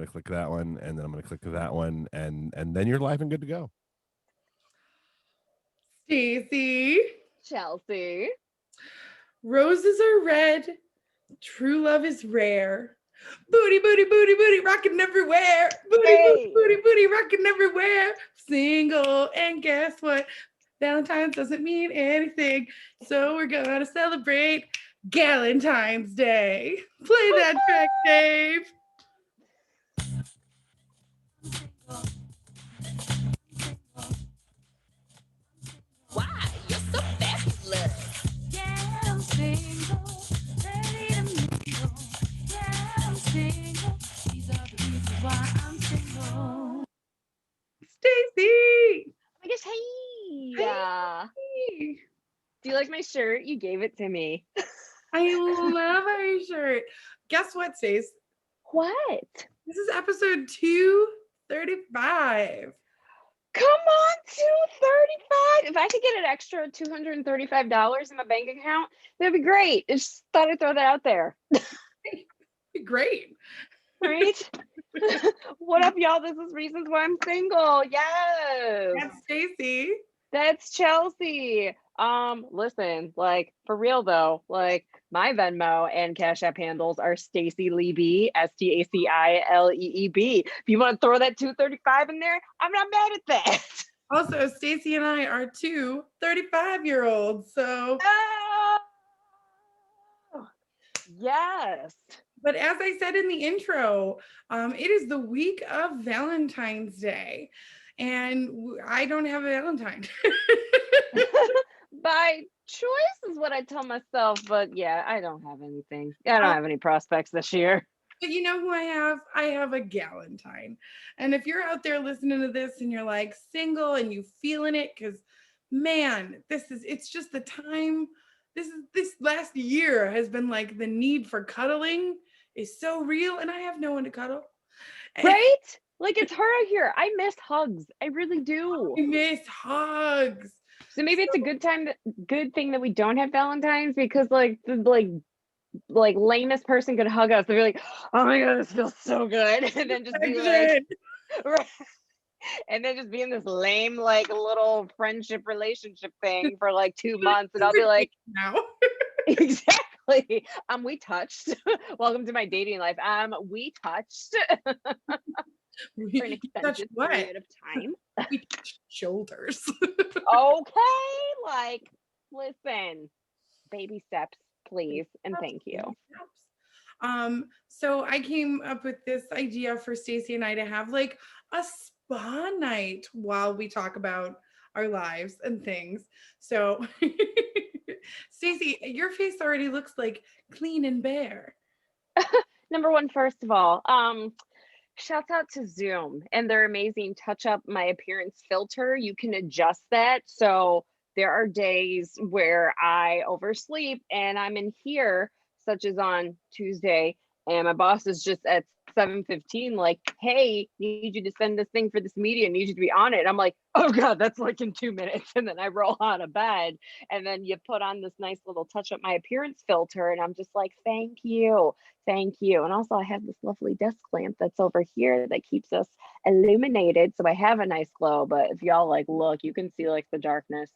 going to click that one, and then I'm going to click that one, and then you're live and good to go. Stacy. Chelsea. Roses are red. True love is rare. Booty, booty, booty, booty, rocking everywhere. Booty, booty, Hey. booty, booty, rocking everywhere. Single, and guess what? Valentine's doesn't mean anything. So we're gonna celebrate Galentine's Day. Play that track, Dave. Why? You're so fabulous. Yeah, I'm single, ready to mingle. Yeah, I'm single. These are the reasons why I'm single. Stacy. I guess, hey. Hey. Do you like my shirt? You gave it to me. I love our shirt. Guess what, Stace? What? This is episode 235. Come on, 235. If I could get an extra $235 in my bank account, that'd be great. I just thought I'd throw that out there. Great. Right? What up, y'all? This is Reasons Why I'm Single. Yes. That's Stacy. That's Chelsea. Listen, like for real though, like my Venmo and Cash App handles are Stacy Lee B, STACILEEB. If you want to throw that 235 in there, I'm not mad at that. Also, Stacy and I are two 35-year-olds. So, Yes. but as I said in the intro, it is the week of Valentine's Day, and I don't have a Valentine. By choice is what I tell myself, but yeah, I don't have anything. I don't have any prospects this year. But you know who I have? I have a Galentine. And if you're out there listening to this and you're like single and you feeling it, because man, it's just the time. This last year has been like the need for cuddling is so real, and I have no one to cuddle. Right? Like it's hard here. I miss hugs. I really do. I miss hugs. So maybe it's a good thing that we don't have Valentine's, because like the lamest person could hug us. They'd be like, "Oh my god, this feels so good," and then just be like, right. And then just be in this lame like little friendship relationship thing for like 2 months, and I'll be like, now. exactly. We touched. Welcome to my dating life. We touched for an extended period of time. We touched shoulders. Okay, like listen, baby steps, please, and thank you. So I came up with this idea for Stacy and I to have like a spa night while we talk about our lives and things. So Stacy, your face already looks like clean and bare. Number one, first of all, shouts out to Zoom and their amazing touch up my appearance filter. You can adjust that. So there are days where I oversleep and I'm in here, such as on Tuesday, and my boss is just at 7:15 like, "Hey, need you to send this thing for this meeting, need you to be on it." I'm like, "Oh god, that's like in 2 minutes." And then I roll out of bed, and then you put on this nice little touch up my appearance filter, and I'm just like, "Thank you. Thank you." And also I have this lovely desk lamp that's over here that keeps us illuminated, so I have a nice glow. But if y'all like look, you can see like the darkness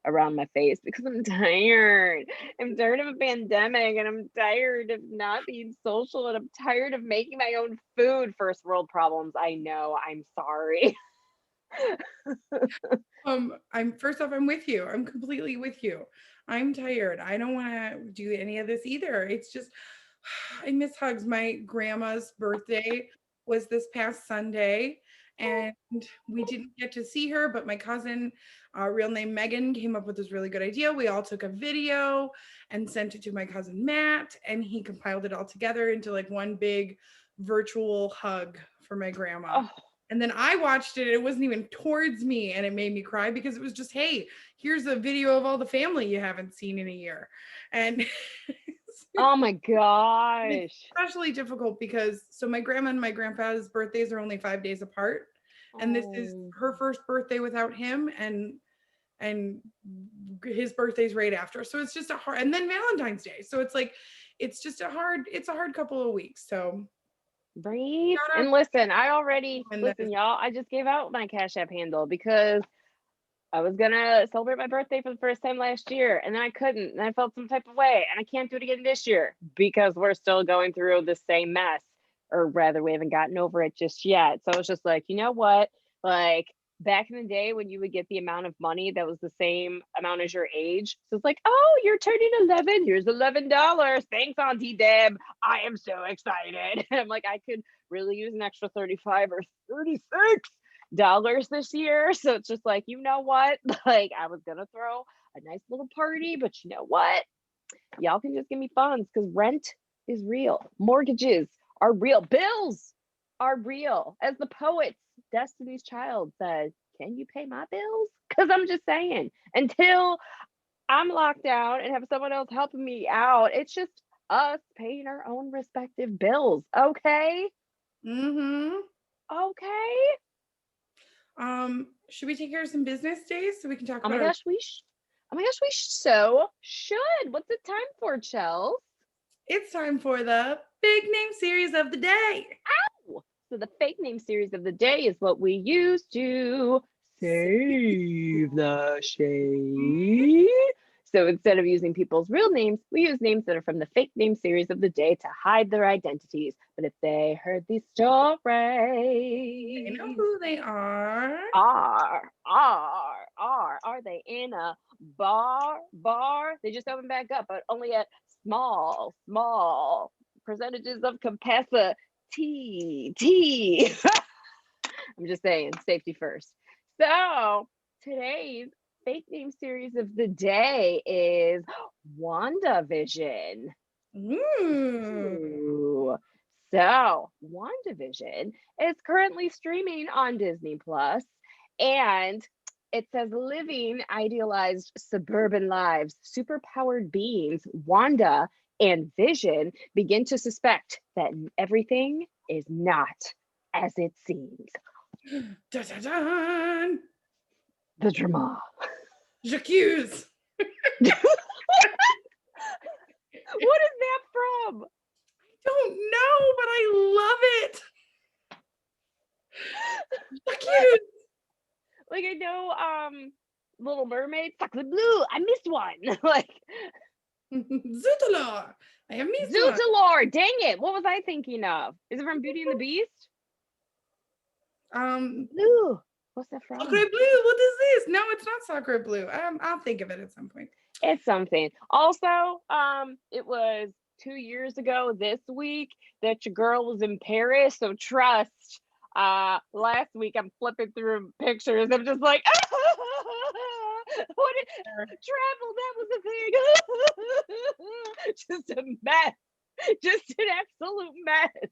around my face because I'm tired. I'm tired of a pandemic, and I'm tired of not being social, and I'm tired of making my own food. First world problems. I know. I'm sorry. I'm with you. I'm completely with you. I'm tired. I don't want to do any of this either. It's just I miss hugs. My grandma's birthday was this past Sunday, and we didn't get to see her, but my cousin, real name Megan, came up with this really good idea. We all took a video and sent it to my cousin Matt, and he compiled it all together into like one big virtual hug for my grandma. Oh. And then I watched it. It wasn't even towards me, and it made me cry because it was just, hey, here's a video of all the family you haven't seen in a year. And oh my gosh. It's especially difficult because so my grandma and my grandpa's birthdays are only 5 days apart. And this is her first birthday without him, and his birthday's right after. So it's just a hard, and then Valentine's Day. So it's like it's a hard couple of weeks. So Breathe. Shout out And listen, I already, and listen, y'all, I just gave out my Cash App handle because I was gonna celebrate my birthday for the first time last year, and then I couldn't, and I felt some type of way, and I can't do it again this year because we're still going through the same mess, or rather, we haven't gotten over it just yet. So it's just like, you know what? Like back in the day when you would get the amount of money that was the same amount as your age. So it's like, oh, you're turning 11. Here's $11. Thanks, Auntie Deb. I am so excited. And I'm like, I could really use an extra 35 or 36 dollars this year. So it's just like, you know what? Like I was gonna throw a nice little party, but you know what? Y'all can just give me funds because rent is real. Mortgages are real. Bills are real. As the poets, Destiny's Child said, can you pay my bills? Because I'm just saying, until I'm locked down and have someone else helping me out, it's just us paying our own respective bills. Okay. Mm-hmm. Okay. Should we take care of some business days so we can talk Oh my about our gosh, oh my gosh, we so should. What's the time for, Chels? it's time for the big name series of the day. So the fake name series of the day is what we use to save the shade. So instead of using people's real names, we use names that are from the fake name series of the day to hide their identities. But if they heard these stories, I know who they are. are they in a bar? They just opened back up, but only at small percentages of capacity. I'm just saying, safety first. So today's fake name series of the day is WandaVision. Ooh. So, WandaVision is currently streaming on Disney Plus, and it says living idealized suburban lives, superpowered beings, Wanda and Vision begin to suspect that everything is not as it seems. Dun, dun, dun. The drama. J'accuse. What is that from? Don't know, but I love it. J'accuse. Like I know Little Mermaid, Chocolate Blue, I missed one. Like Zootala. I have missed one. Zootalore, dang it. What was I thinking of? Is it from Beauty and the Beast? Blue. What's that from? Sacre Blue. What is this? No, it's not Sacre Blue. I'll think of it at some point. It's something. Also, it was 2 years ago this week that your girl was in Paris. So trust. Last week I'm flipping through pictures. I'm just like, what is travel? That was a thing. Just a mess. Just an absolute mess.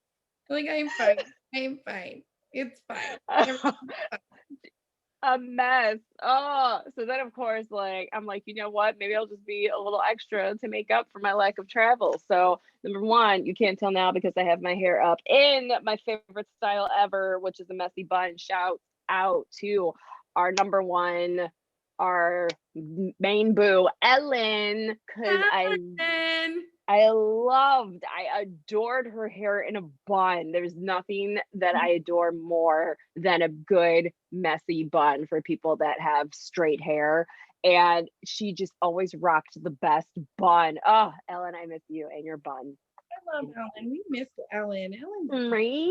Like I'm fine. I'm fine. It's fine. A mess. Oh, so then of course, like I'm like, you know what? Maybe I'll just be a little extra to make up for my lack of travel. So number one, you can't tell now because I have my hair up in my favorite style ever, which is a messy bun. Shout out to our number one, our main boo, Ellen, because I adored her hair in a bun. There's nothing that I adore more than a good messy bun for people that have straight hair. And she just always rocked the best bun. Oh, Ellen, I miss you and your bun. I love Ellen. We miss Ellen. Ellen. Right?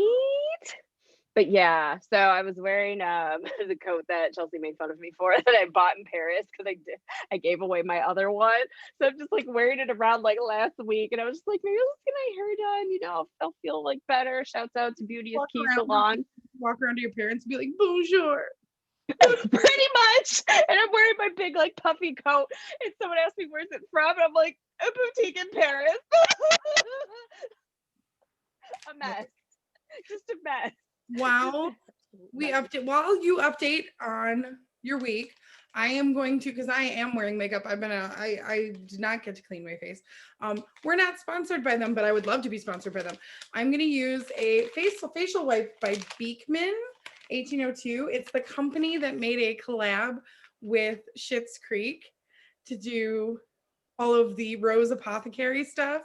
But yeah, so I was wearing the coat that Chelsea made fun of me for that I bought in Paris because I gave away my other one. So I'm just like wearing it around like last week, and I was just like, maybe I'll get my hair done. You know, I'll feel like better. Shouts out to Beauty is Key Salon. Walk around to your parents and be like, bonjour. Pretty much. And I'm wearing my big like puffy coat, and someone asked me where's it from, and I'm like, a boutique in Paris. A mess. Just a mess. While you update on your week, I am going to, because I am wearing makeup. I did not get to clean my face. We're not sponsored by them, but I would love to be sponsored by them. I'm going to use a facial wipe by Beekman 1802. It's the company that made a collab with Schitt's Creek to do all of the Rose Apothecary stuff.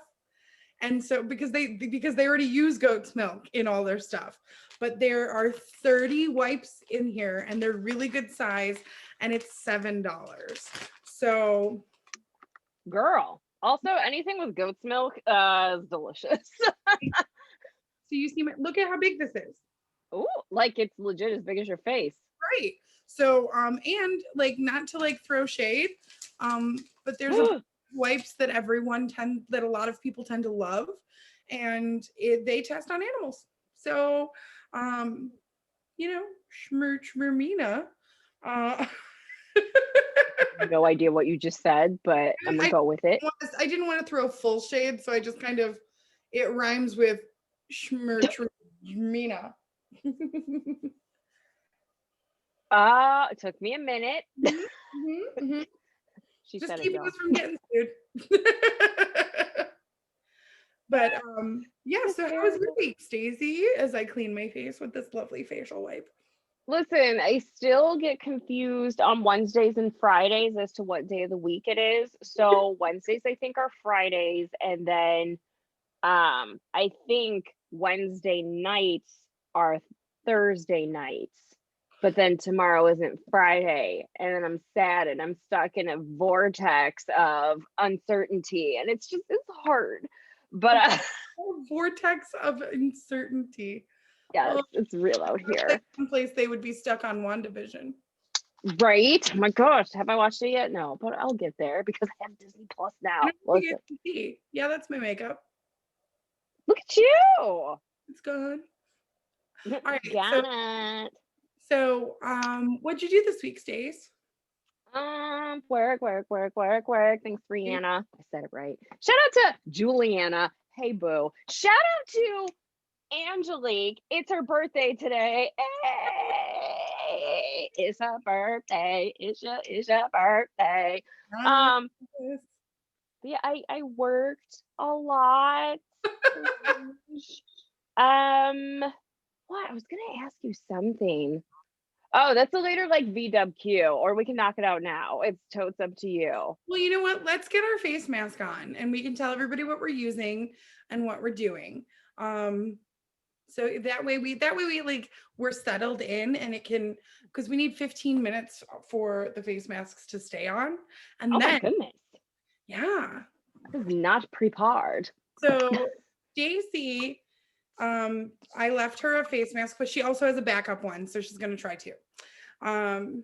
And so because they already use goat's milk in all their stuff, but there are 30 wipes in here and they're really good size and it's $7. So Girl. Also, anything with goat's milk is delicious. so you see look at how big this is. Ooh, like it's legit as big as your face. Right. So and like not to like throw shade, but there's a wipes that that a lot of people tend to love, and they test on animals. So Shmermina. No idea what you just said, but I'm gonna go with it. I didn't want to throw full shade, so I just kind of it rhymes with Shmermina. It took me a minute. She Just said keep it, us from getting sued. But yeah, so how was your week, Stacey, as I clean my face with this lovely facial wipe? Listen, I still get confused on Wednesdays and Fridays as to what day of the week it is. So Wednesdays I think are Fridays, and then I think Wednesday nights are Thursday nights. But then tomorrow isn't Friday, and then I'm sad and I'm stuck in a vortex of uncertainty, and it's hard. But A vortex of uncertainty. yeah, it's real out here. Like someplace they would be stuck on WandaVision. Right? Oh my gosh, have I watched it yet? No, but I'll get there because I have Disney Plus now. Yeah, that's my makeup. Look at you. It's gone. All right. Got it. So, what'd you do this week, Stace? Work. Thanks, Brianna. I said it right. Shout out to Juliana. Hey, boo. Shout out to Angelique. It's her birthday today. Hey, it's her birthday. It's your birthday. Yeah, I worked a lot. What? I was gonna ask you something. Oh, that's a later like VWQ, or we can knock it out now. It's totes up to you. Well, you know what? Let's get our face mask on and we can tell everybody what we're using and what we're doing. So that way we like we're settled in, and it can, because we need 15 minutes for the face masks to stay on. And oh then my goodness. Yeah. This is not prepared. So Stacy, I left her a face mask, but she also has a backup one, so she's gonna try two. I'm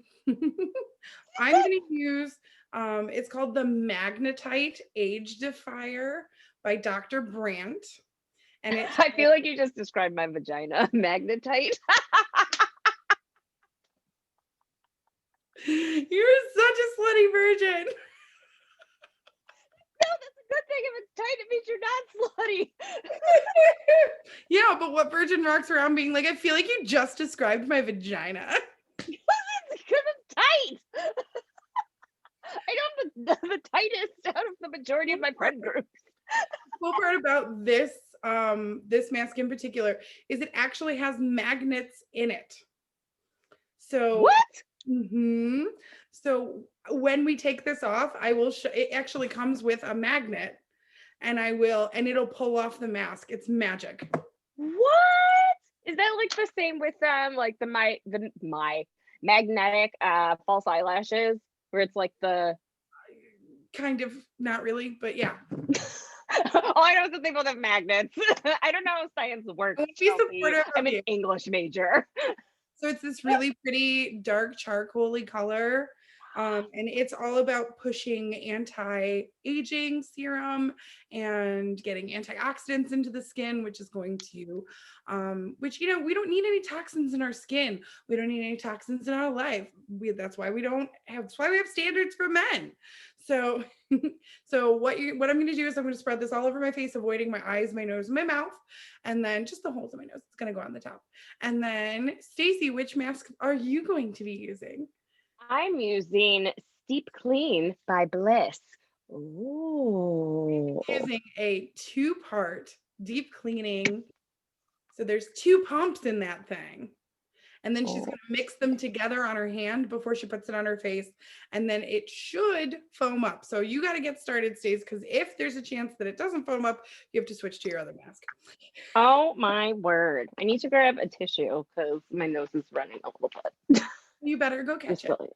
gonna use it's called the Magnetite Age Defier by Dr. Brandt. And it's I feel like you just described my vagina. Magnetite. You're such a slutty virgin. No, that's a good thing. If it's tight, it means you're not slutty. Yeah, but what virgin rocks around being like, I feel like you just described my vagina. It's because it's tight. I know the tightest out of the majority of my friend groups. The cool part about this this mask in particular is it actually has magnets in it. So what? So when we take this off, I will show it actually comes with a magnet, and it'll pull off the mask. It's magic. What? Is that like the same with like my magnetic false eyelashes, where it's like the kind of, not really, but yeah. All I know is that they both have magnets. I don't know how science works. I'm an English major. So it's this really pretty dark charcoaly color. And it's all about pushing anti-aging serum and getting antioxidants into the skin, which is going to, we don't need any toxins in our skin. We don't need any toxins in our life. That's why we have standards for men. So, what I'm going to do is I'm going to spread this all over my face, avoiding my eyes, my nose, and my mouth, and then just the holes in my nose. It's going to go on the top. And then, Stacey, which mask are you going to be using? I'm using Steep Clean by Bliss. Ooh. I'm using a 2-part deep cleaning. So there's 2 pumps in that thing. and then she's going to mix them together on her hand before she puts it on her face, and then it should foam up. So you got to get started, Stace, because if there's a chance that it doesn't foam up, you have to switch to your other mask. Oh my word. I need to grab a tissue because my nose is running a little bit. You better go catch Just it. really.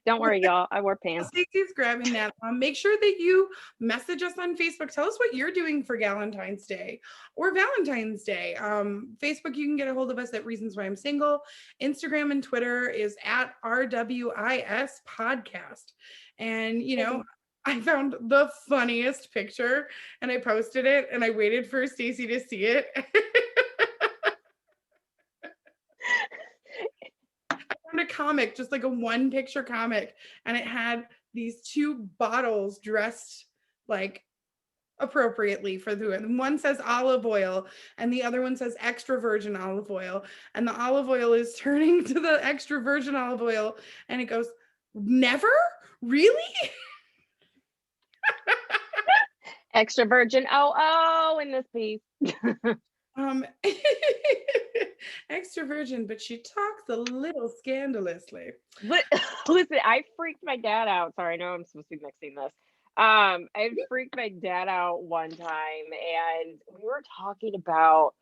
Don't worry, y'all. I wore pants. Stacey's grabbing that. Make sure that you message us on Facebook. Tell us what you're doing for Galentine's Day or Valentine's Day. Facebook, you can get a hold of us at Reasons Why I'm Single. Instagram and Twitter is at RWIS Podcast. And, you know, I found the funniest picture and I posted it and I waited for Stacey to see it. A comic, just like a one picture comic, and it had these two bottles dressed like appropriately for the one says olive oil and the other one says extra virgin olive oil, and the olive oil is turning to the extra virgin olive oil and it goes, never really. Extra virgin in this piece. Extra virgin, but she talks a little scandalously. Listen, I freaked my dad out. Sorry, I know I'm supposed to be mixing this. I freaked my dad out one time, and we were talking about,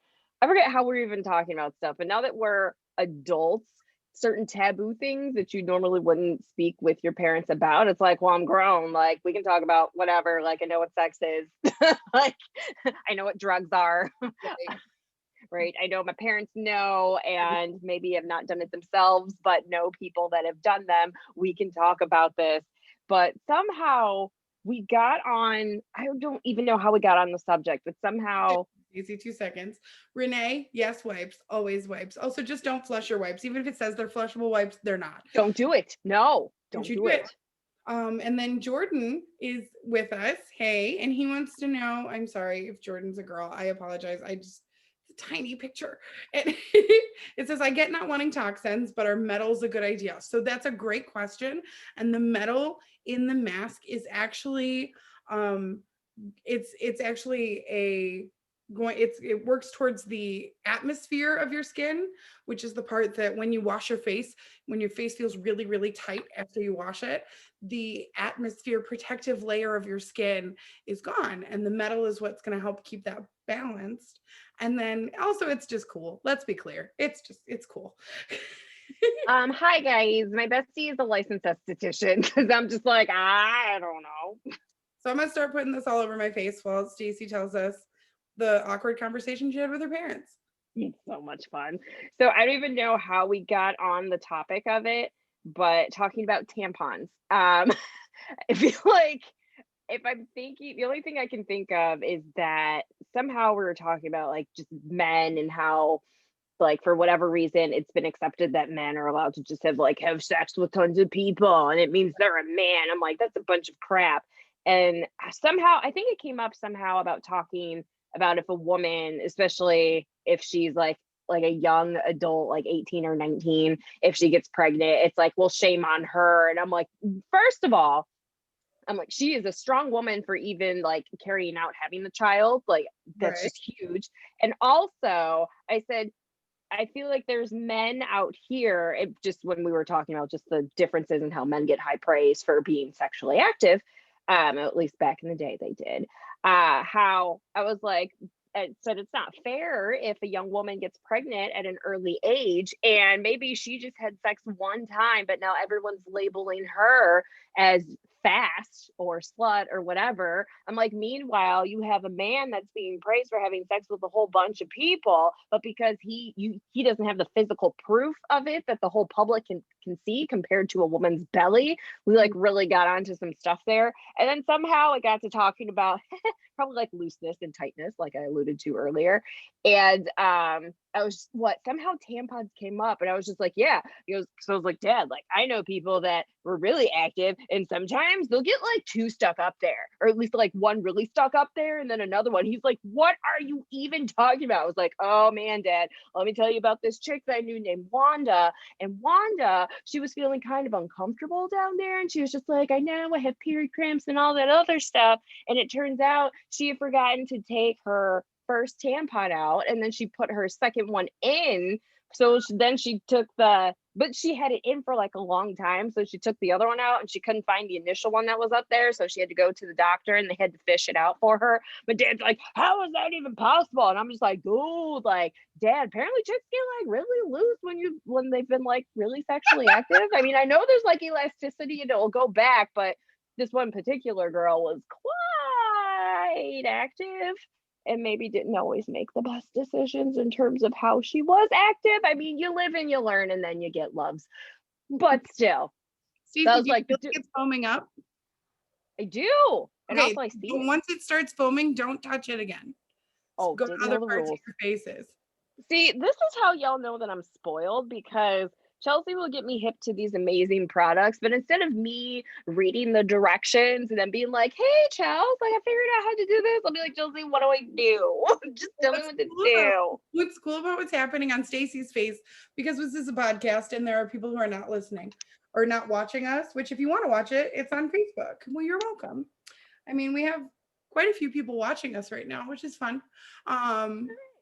I forget how we were even talking about stuff, but now that we're adults, certain taboo things that you normally wouldn't speak with your parents about, it's like, well, I'm grown, like we can talk about whatever, like I know what sex is. Like I know what drugs are. Right. I know my parents know, and maybe have not done it themselves, but know people that have done them. We can talk about this. But somehow we got on, I don't even know how we got on the subject, but somehow. Easy 2 seconds. Renee, yes, wipes, always wipes. Also, just don't flush your wipes. Even if it says they're flushable wipes, they're not. Don't do it. No, don't do it. And then Jordan is with us. Hey, and he wants to know, I'm sorry if Jordan's a girl. I apologize. It's a tiny picture. And it says, I get not wanting toxins, but are metals a good idea? So that's a great question. And the metal in the mask is actually, it's actually it works towards the atmosphere of your skin, which is the part that when you wash your face, when your face feels really, really tight after you wash it, the atmosphere protective layer of your skin is gone. And the metal is what's going to help keep that balanced. And then also it's just cool. Let's be clear. It's cool. Hi guys. My bestie is a licensed esthetician because I'm just like, I don't know. So I'm going to start putting this all over my face while Stacey tells us the awkward conversation she had with her parents. It's so much fun. So I don't even know how we got on the topic of it, but talking about tampons. I feel like if I'm thinking, the only thing I can think of is that somehow we were talking about like just men and how like for whatever reason it's been accepted that men are allowed to just have sex with tons of people and it means they're a man. I'm like, that's a bunch of crap. And somehow I think it came up somehow about talking about if a woman, especially if she's like a young adult, like 18 or 19, if she gets pregnant, it's like, well, shame on her. And I'm like, first of all, I'm like, she is a strong woman for even like carrying out having the child. Like that's just huge. And also I said, I feel like there's men out here, just when we were talking about just the differences in how men get high praise for being sexually active, at least back in the day they did, how I was like, I said it's not fair if a young woman gets pregnant at an early age and maybe she just had sex one time, but now everyone's labeling her as fast or slut or whatever. I'm like, meanwhile, you have a man that's being praised for having sex with a whole bunch of people, but because he doesn't have the physical proof of it that the whole public can see compared to a woman's belly. We like really got onto some stuff there. And then somehow I got to talking about probably like looseness and tightness, like I alluded to earlier. And I was somehow tampons came up and I was just like, yeah, so I was like, Dad, like I know people that were really active and sometimes they'll get like two stuck up there, or at least like one really stuck up there and then another one. He's like, what are you even talking about? I was like, oh man, Dad, let me tell you about this chick that I knew named Wanda. And Wanda, she was feeling kind of uncomfortable down there and she was just like, I know I have period cramps and all that other stuff. And it turns out she had forgotten to take her first tampon out, and then she put her second one in. So then she took but she had it in for like a long time. So she took the other one out and she couldn't find the initial one that was up there. So she had to go to the doctor and they had to fish it out for her. But Dad's like, how is that even possible? And I'm just like, dude, like, Dad, apparently chicks get like really loose when they've been like really sexually active. I mean, I know there's like elasticity and it'll go back, but this one particular girl was quite active and maybe didn't always make the best decisions in terms of how she was active. I mean, you live and you learn and then you get loves. But still, Steve, that did was you like, feel like it's foaming up? I do. And Okay, also I see so it. once it starts foaming, don't touch it again. Oh, Go to didn't other know the parts rules. of your faces. See, this is how y'all know that I'm spoiled, because Chelsea will get me hip to these amazing products, but instead of me reading the directions and then being like, hey, Chelsea, like I figured out how to do this, I'll be like, Chelsea, what do I do? Just tell me what to do. What's cool about what's happening on Stacy's face, because this is a podcast and there are people who are not listening or not watching us, which if you want to watch it, it's on Facebook. Well, you're welcome. I mean, we have quite a few people watching us right now, which is fun.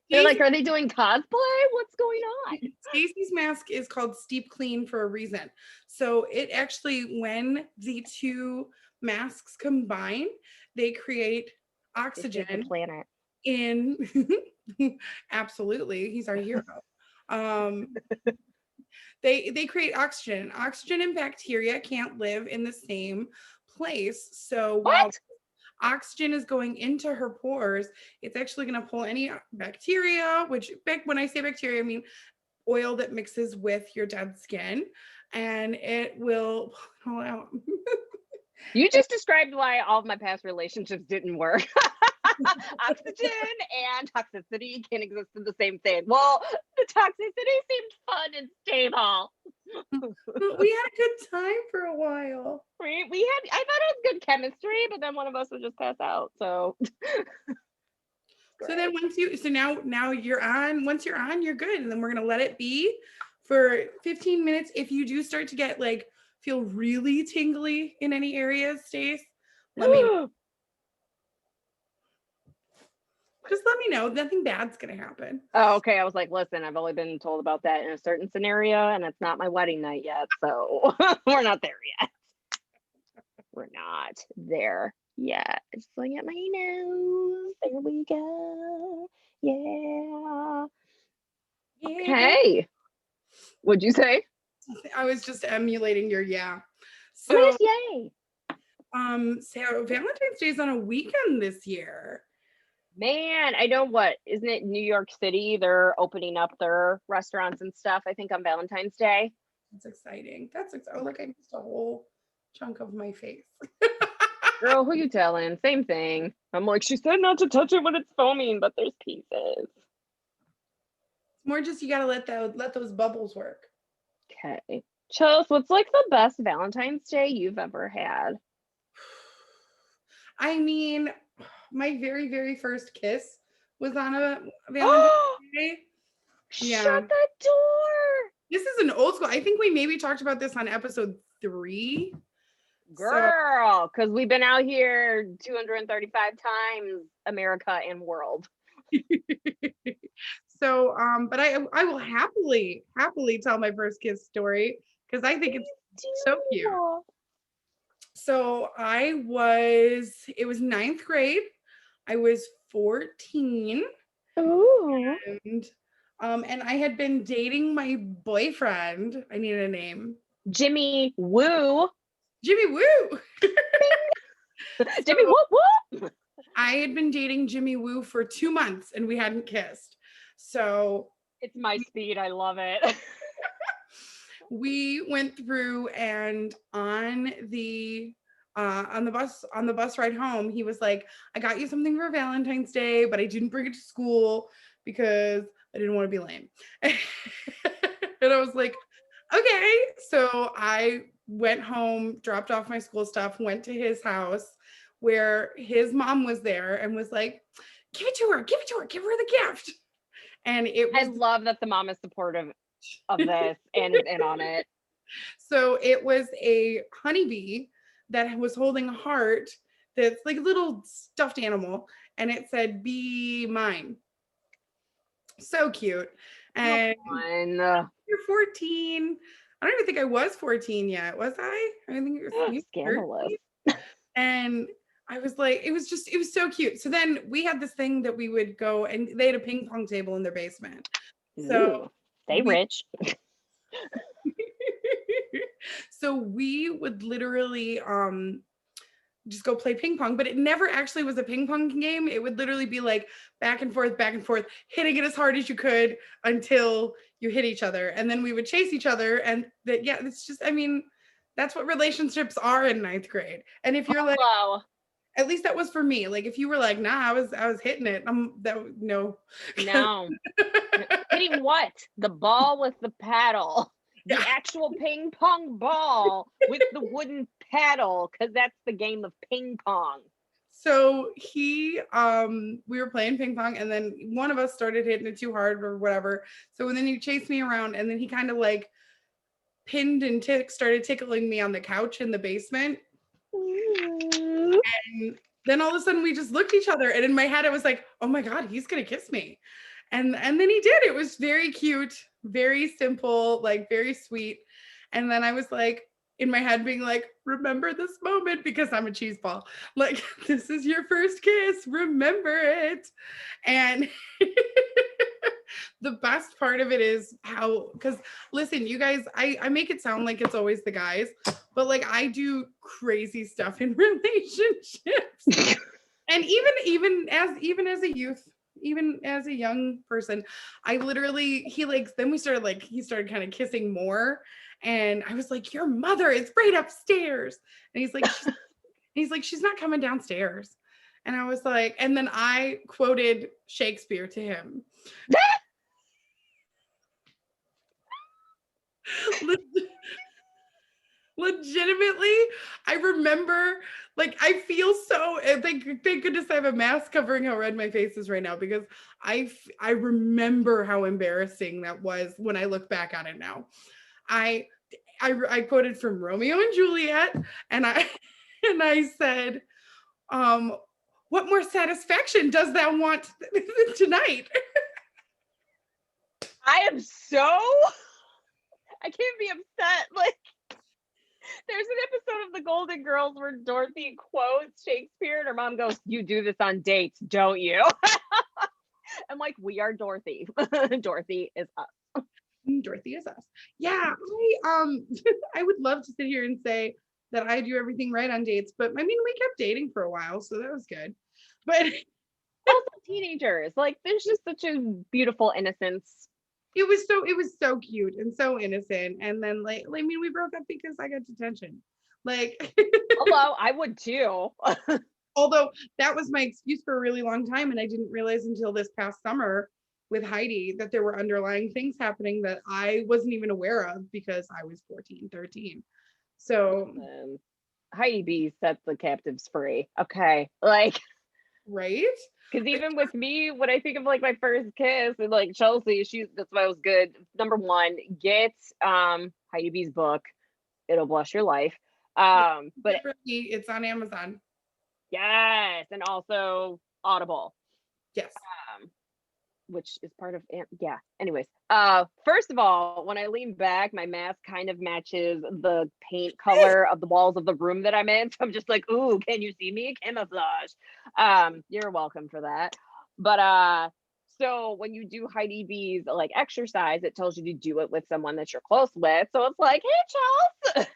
They're like, are they doing cosplay? What's going on? Stacy's mask is called Steep Clean for a reason. So it actually, when the two masks combine, they create oxygen The planet. in absolutely, he's our hero. They create oxygen. Oxygen and bacteria can't live in the same place. So while oxygen is going into her pores, it's actually going to pull any bacteria, which when I say bacteria, I mean oil that mixes with your dead skin, and it will pull out. You just described why all of my past relationships didn't work. Oxygen and toxicity can exist in the same thing. Well, the toxicity seemed fun and stable. We had a good time for a while. Right? I thought it was good chemistry, but then one of us would just pass out. So So then now you're on, once you're on, you're good. And then we're going to let it be for 15 minutes. If you do start to get like, feel really tingly in any areas, Stace, let me know. Just let me know. Nothing bad's going to happen. Oh, okay. I was like, listen, I've only been told about that in a certain scenario, and it's not my wedding night yet. So we're not there yet. We're not there yet. Just looking at my nose. There we go. Yeah. Okay. What'd you say? I was just emulating your yeah. So yay. So Valentine's Day is on a weekend this year. Man, I know what, isn't it New York City? They're opening up their restaurants and stuff, I think on Valentine's Day. That's exciting. Oh, look, I missed a whole chunk of my face. Girl, who you telling? Same thing. I'm like, she said not to touch it when it's foaming, but there's pieces. It's more just you gotta let those bubbles work. Okay. Chels, what's like the best Valentine's Day you've ever had? I mean, my very, very first kiss was on a Valentine's Day. Yeah. Shut the door. This is an old school. I think we maybe talked about this on episode 3. Girl, because we've been out here 235 times, America and world. So, but I will happily tell my first kiss story because I think it's so cute. So it was 9th grade. I was 14. Ooh. And I had been dating my boyfriend. I need a name. Jimmy Woo. Jimmy Woo. Jimmy Woo. I had been dating Jimmy Woo for 2 months and we hadn't kissed. So it's my speed. I love it. We went through, and on the bus ride home, he was like, I got you something for Valentine's Day, but I didn't bring it to school because I didn't want to be lame. And I was like, okay. So I went home, dropped off my school stuff, went to his house where his mom was there and was like, give it to her, give her the gift. And I love that the mom is supportive of this and is in on it. So it was a honeybee that was holding a heart that's like a little stuffed animal, and it said, "Be mine." So cute. And you're 14. I don't even think I was 14 yet. Was I? I think it was maybe Scandalous. 13. And I was like, it was so cute. So then we had this thing that we would go, and they had a ping pong table in their basement. So they rich. So we would literally just go play ping pong, but it never actually was a ping pong game. It would literally be like back and forth, hitting it as hard as you could until you hit each other. And then we would chase each other. And that, yeah, it's just, I mean, that's what relationships are in 9th grade. And if you're like, at least that was for me. Like if you were like, nah, I was hitting it. No. Hitting what? The ball with the paddle. The actual ping pong ball with the wooden paddle, because that's the game of ping pong. So we were playing ping pong, and then one of us started hitting it too hard or whatever. So then he chased me around, and then he kind of like pinned and started tickling me on the couch in the basement. And then all of a sudden we just looked at each other, and in my head I was like, oh my God, he's gonna kiss me. And then he did. It was very cute, very simple, like very sweet. And then I was like, in my head being like, remember this moment, because I'm a cheese ball. Like, this is your first kiss, remember it. And the best part of it is how, because listen, you guys, I make it sound like it's always the guys, but like I do crazy stuff in relationships. And even as a youth, even as a young person, I literally, he started kind of kissing more. And I was like, your mother is right upstairs. And he's like, she's not coming downstairs. And I was like, and then I quoted Shakespeare to him. Legitimately, I remember, like, I feel so, thank goodness I have a mask covering how red my face is right now, because I remember how embarrassing that was when I look back on it now. I quoted from Romeo and Juliet, and I said, what more satisfaction does thou want tonight? I can't be upset. Like, there's an episode of The Golden Girls where Dorothy quotes Shakespeare and her mom goes, you do this on dates, don't you? I'm like, we are Dorothy. Dorothy is us. Dorothy is us. Yeah, I would love to sit here and say that I do everything right on dates, but I mean, we kept dating for a while, so that was good. But also teenagers, like, there's just such a beautiful innocence. It was so cute and so innocent. And then like I mean, we broke up because I got detention. Like, although I would too. Although that was my excuse for a really long time, and I didn't realize until this past summer with Heidi that there were underlying things happening that I wasn't even aware of because I was 14, 13. So Heidi B sets the captives free. Okay, like, right? Because even with me, when I think of like my first kiss and like Chelsea, that's why it was good. Number one, get Heidi B's book. It'll bless your life. But it's on Amazon. Yes, and also Audible. Yes. Which is part of, yeah. Anyways, first of all, when I lean back, my mask kind of matches the paint color of the walls of the room that I'm in. So I'm just like, ooh, can you see me? Camouflage. You're welcome for that. But so when you do Heidi B's like exercise, it tells you to do it with someone that you're close with. So it's like, hey, Chelsea.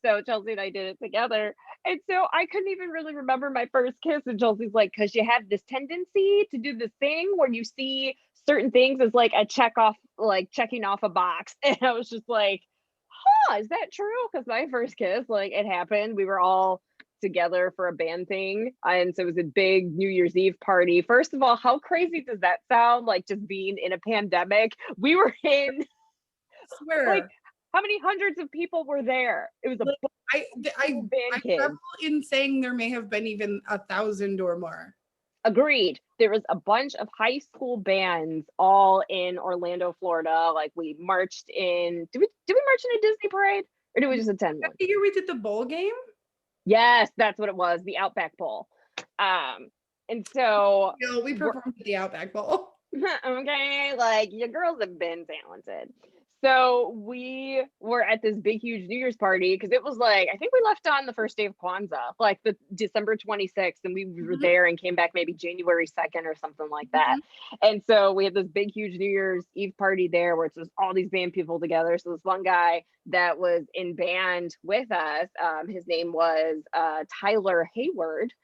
So Chelsea and I did it together. And so I couldn't even really remember my first kiss. And Chelsea's like, because you have this tendency to do this thing where you see certain things as like a check off, like checking off a box. And I was just like, huh, is that true? Because my first kiss, like, it happened. We were all together for a band thing. And so it was a big New Year's Eve party. First of all, how crazy does that sound? Like, just being in a pandemic. We were in, swear. Like, how many hundreds of people were there? It was I revel in saying there may have been even 1,000 or more. Agreed. There was a bunch of high school bands all in Orlando, Florida. Like, we marched in. Did we march in a Disney parade, or did we just attend one? The year we did the bowl game? Yes, that's what it was. The Outback Bowl. And so We we're- performed at the Outback Bowl. okay, like your girls have been talented. So we were at this big, huge New Year's party because it was like, I think we left on the first day of Kwanzaa, like the December 26th, and we were Mhm. there and came back maybe January 2nd or something like that. And so we had this big, huge New Year's Eve party there where it's just all these band people together. So this one guy that was in band with us, his name was Tyler Hayward.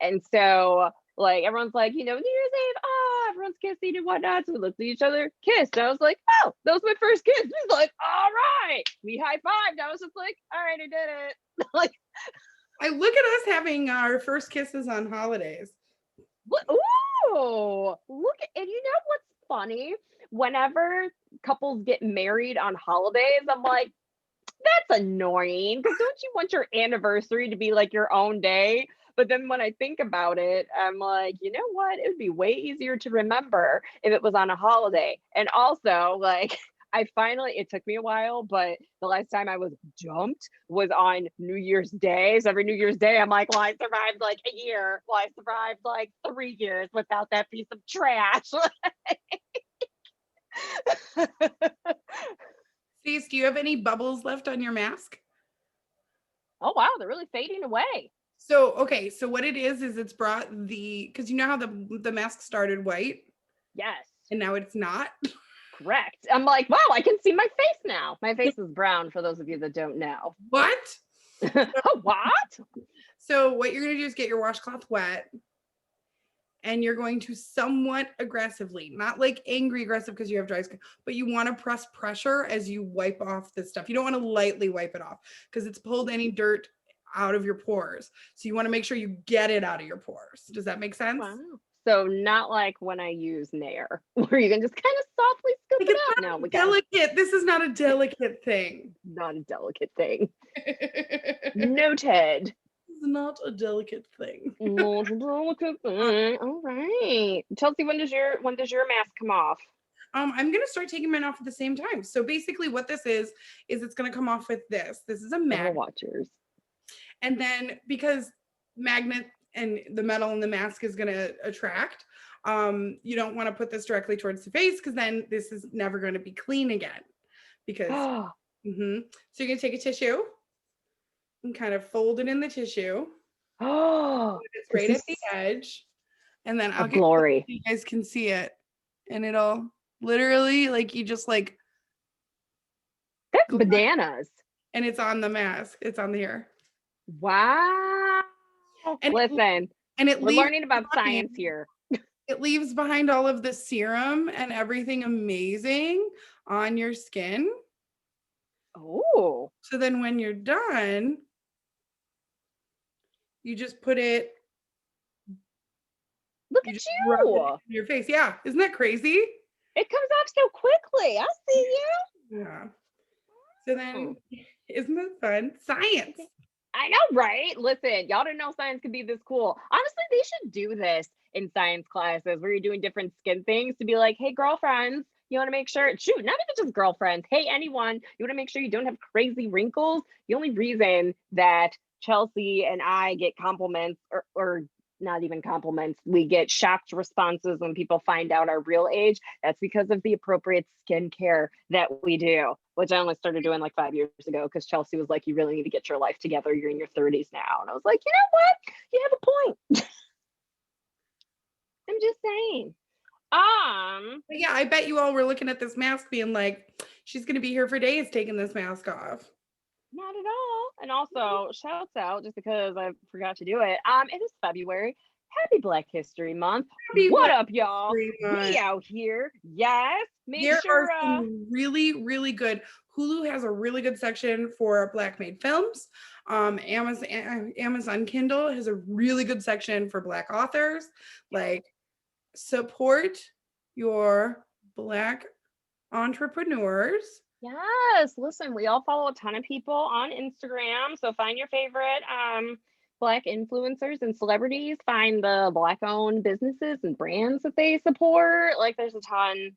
And so like everyone's like, you know, New Year's Eve, oh, everyone's kissing and whatnot. So we looked at each other, kissed. And I was like, oh, that was my first kiss. He's like, all right. We high-fived. I was just like, all right, I did it. Like, I look at us having our first kisses on holidays. ooh, look, and you know what's funny? Whenever couples get married on holidays, I'm like, that's annoying because don't you want your anniversary to be like your own day? But then when I think about it, I'm like, you know what? It would be way easier to remember if it was on a holiday. And also, like, it took me a while, but the last time I was dumped was on New Year's Day. So every New Year's Day, I'm like, well, I survived like a year. Well, I survived like 3 years without that piece of trash. Stacey, do you have any bubbles left on your mask? Oh, wow. They're really fading away. So, okay, so what it is it's brought because you know how the mask started white Yes. and now it's not? Correct. I'm like, wow, I can see my face now. My face is brown for those of you that don't know. What? Oh, what? So what you're going to do is get your washcloth wet and you're going to somewhat aggressively, not like angry aggressive because you have dry skin, but you want to press pressure as you wipe off this stuff. You don't want to lightly wipe it off because it's pulled any dirt out of your pores. So you want to make sure you get it out of your pores. Does that make sense? Wow. So not like when I use Nair, where you can just kind of softly scoop Like, it it's out. not No, we got delicate. This is not a delicate thing. not a delicate thing. It's Noted. not a delicate thing. Not a delicate thing. All right. Chelsea, when does your mask come off? I'm gonna start taking mine off at the same time. So basically what this is it's gonna come off with this. This is a I'll magnet. watch yours. And then because magnet and the metal in the mask is gonna attract, you don't want to put this directly towards the face because then this is never going to be clean again. Because so you're gonna take a tissue and kind of fold it in the tissue. Oh, It's right at the edge. And then I'll get glory. so you guys can see it. And it'll literally like you just like That's bananas. and it's on the mask. It's on here. Wow. And listen, and we're learning about science here. It leaves behind all of the serum and everything amazing on your skin. Oh. So then when you're done, you just put it. Look You at just rub it you. in your face. Yeah, isn't that crazy? It comes off so quickly. I see you. Yeah. So then, isn't that fun? Science. I know, right? Listen, y'all didn't know science could be this cool. Honestly, they should do this in science classes where you're doing different skin things to be like, hey, girlfriends, you want to make sure, shoot, not even just girlfriends, hey, anyone, you want to make sure you don't have crazy wrinkles. The only reason that Chelsea and I get compliments or not even compliments, we get shocked responses when people find out our real age. That's because of the appropriate skincare that we do, which I only started doing like 5 years ago because Chelsea was like, you really need to get your life together. You're in your 30s now. And I was like, you know what? You have a point. I'm just saying. But yeah, I bet you all were looking at this mask being like, she's going to be here for days taking this mask off. Not at all. And also, shouts out, just because I forgot to do it. It is February. Happy Black History Month. Happy What Black up, y'all? History Month. We out here. Yes. Make There sure. are some really, really good. Hulu has a really good section for Black made films. Amazon Kindle has a really good section for Black authors. Like, support your Black entrepreneurs. Yes. Listen, we all follow a ton of people on Instagram. So find your favorite Black influencers and celebrities. Find the Black-owned businesses and brands that they support. Like, there's a ton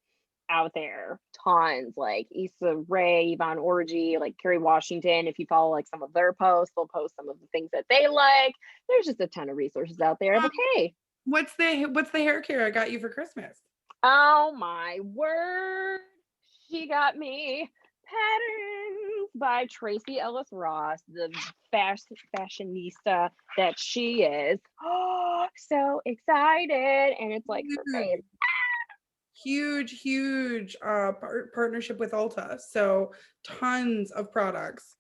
out there. Tons. Like Issa Rae, Yvonne Orji, like Kerry Washington. If you follow like some of their posts, they'll post some of the things that they like. There's just a ton of resources out there. But hey, What's the hair care I got you for Christmas? Oh my word. She got me Patterns by Tracy Ellis Ross, the fashionista that she is. Oh, so excited. And it's like her face. Huge partnership with Ulta. So tons of products.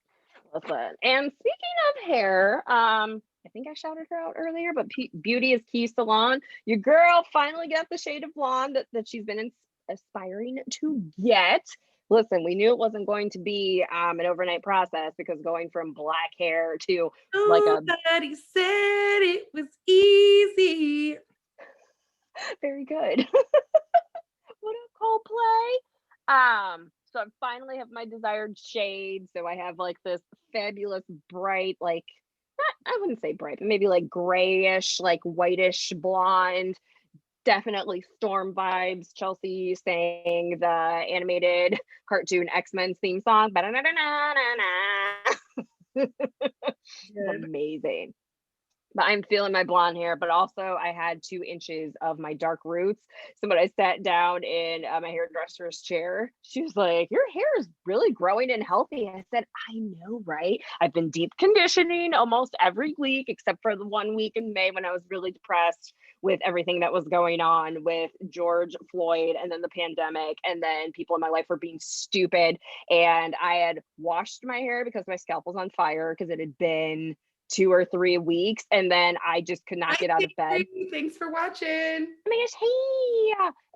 Listen. And speaking of hair, I think I shouted her out earlier, but Beauty is Key Salon. Your girl finally got the shade of blonde that she's been aspiring to get. Listen, we knew it wasn't going to be an overnight process because going from black hair to like a Nobody said it was easy. very good. What a Coldplay. So I finally have my desired shade. So I have like this fabulous bright, like not, I wouldn't say bright, but maybe like grayish, like whitish blonde. Definitely Storm vibes. Chelsea sang the animated cartoon X-Men's theme song. It's amazing. But I'm feeling my blonde hair, but also I had 2 inches of my dark roots. So when I sat down in my hairdresser's chair, she was like, your hair is really growing and healthy. I said, I know, right? I've been deep conditioning almost every week, except for the 1 week in May when I was really depressed with everything that was going on with George Floyd and then the pandemic. And then people in my life were being stupid. And I had washed my hair because my scalp was on fire because it had been 2 or 3 weeks, and then I just could not get out of bed. Thanks for watching.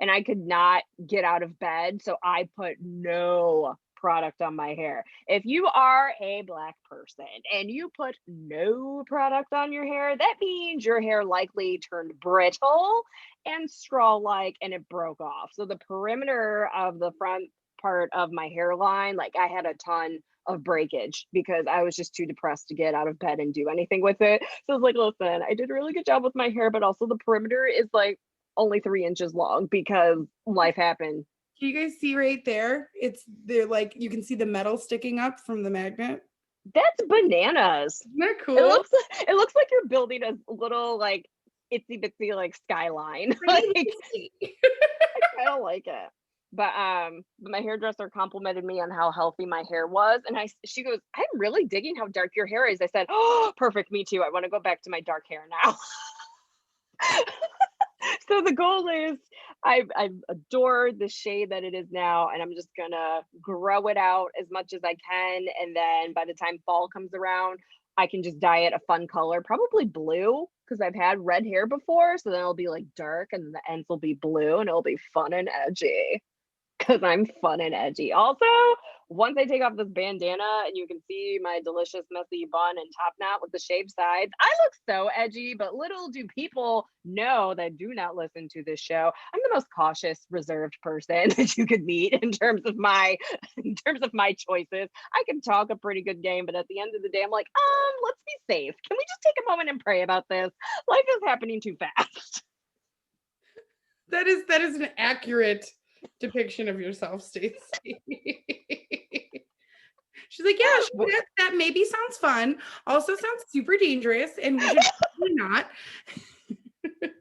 And I could not get out of bed, so I put no product on my hair. If you are a Black person and you put no product on your hair, that means your hair likely turned brittle and straw-like and it broke off. So the perimeter of the front part of my hairline, like I had a ton of breakage because I was just too depressed to get out of bed and do anything with it. So I was like, listen, I did a really good job with my hair, but also the perimeter is like only 3 inches long because life happened. Can you guys see right there? They're like, you can see the metal sticking up from the magnet. That's bananas. Isn't that cool? It looks like you're building a little like itsy bitsy like skyline. Like, I don't like it. But my hairdresser complimented me on how healthy my hair was, and she goes, I'm really digging how dark your hair is. I said, oh, perfect, me too. I want to go back to my dark hair now. So the goal is I've adored the shade that it is now, and I'm just gonna grow it out as much as I can, and then by the time fall comes around, I can just dye it a fun color, probably blue, because I've had red hair before, so then it'll be like dark and the ends will be blue and it'll be fun and edgy. Because I'm fun and edgy. Also, once I take off this bandana and you can see my delicious messy bun and top knot with the shaved sides, I look so edgy, but little do people know that do not listen to this show. I'm the most cautious, reserved person that you could meet in terms of my choices. I can talk a pretty good game, but at the end of the day, I'm like, let's be safe. Can we just take a moment and pray about this? Life is happening too fast. That is an accurate depiction of yourself, Stacey. She's like, yeah, sure, that maybe sounds fun. Also sounds super dangerous, and we should probably not. Listen,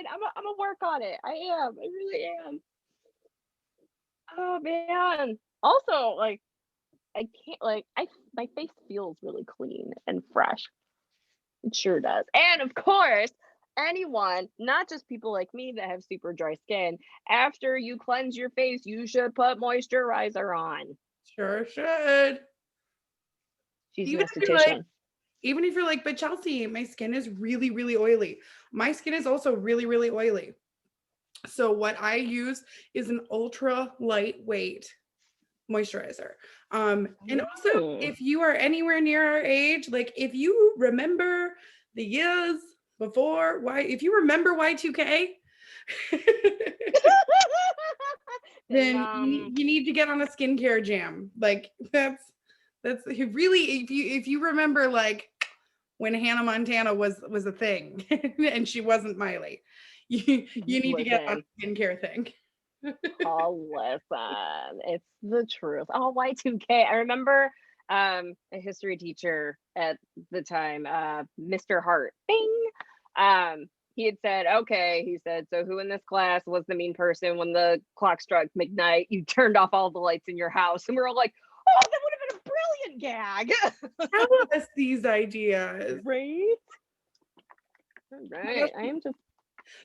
I'm gonna work on it. I really am. Oh man. Also, like, I can't my face feels really clean and fresh. It sure does. And of course, anyone, not just people like me that have super dry skin, after you cleanse your face, you should put moisturizer on. Sure should. She's Even an esthetician. Even if you're like, but Chelsea, my skin is really, really oily. My skin is also really, really oily. So what I use is an ultra lightweight moisturizer. And also, if you are anywhere near our age, like if you remember the years before, if you remember Y2K, then you need to get on a skincare jam. Like that's really, if you remember, like when Hannah Montana was a thing and she wasn't Miley, you need to get on a skincare thing. Oh, listen, it's the truth. Oh, Y2K. I remember a history teacher at the time, Mr. Hart, bing, He had said, okay, he said, so who in this class was the mean person when the clock struck midnight? You turned off all the lights in your house. And we were all like, oh, that would have been a brilliant gag. Tell us these ideas. Right? All right. I am just